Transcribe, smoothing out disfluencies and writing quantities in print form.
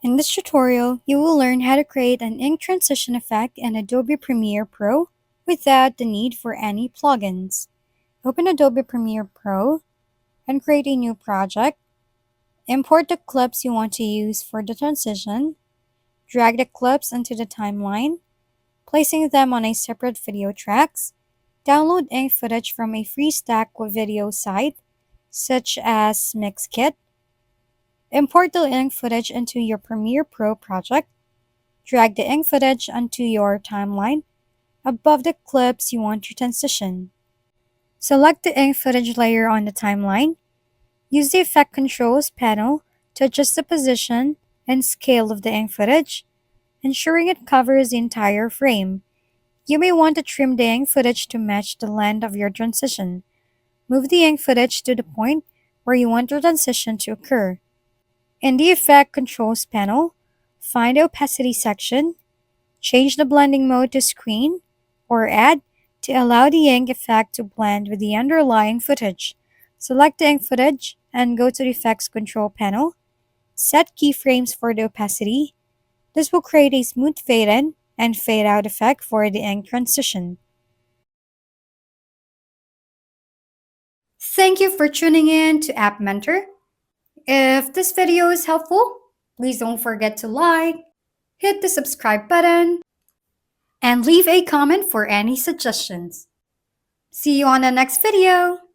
In this tutorial, you will learn how to create an ink transition effect in Adobe Premiere Pro without the need for any plugins. Open Adobe Premiere Pro and create a new project. Import the clips you want to use for the transition. Drag the clips into the timeline, placing them on a separate video tracks. Download ink footage from a free stack with video site, such as Mixkit. Import the ink footage into your Premiere Pro project. Drag the ink footage onto your timeline above the clips you want to transition. Select the ink footage layer on the timeline. Use the Effect Controls panel to adjust the position and scale of the ink footage, ensuring it covers the entire frame. You may want to trim the ink footage to match the length of your transition. Move the ink footage to the point where you want the transition to occur. In the Effect Controls panel, find the Opacity section, change the blending mode to Screen or Add to allow the ink effect to blend with the underlying footage. Select the ink footage and go to the Effects Control panel. Set keyframes for the opacity. This will create a smooth fade-in and fade-out effect for the ink transition. Thank you for tuning in to App Mentor. If this video is helpful, please don't forget to like, hit the subscribe button, and leave a comment for any suggestions. See you on the next video!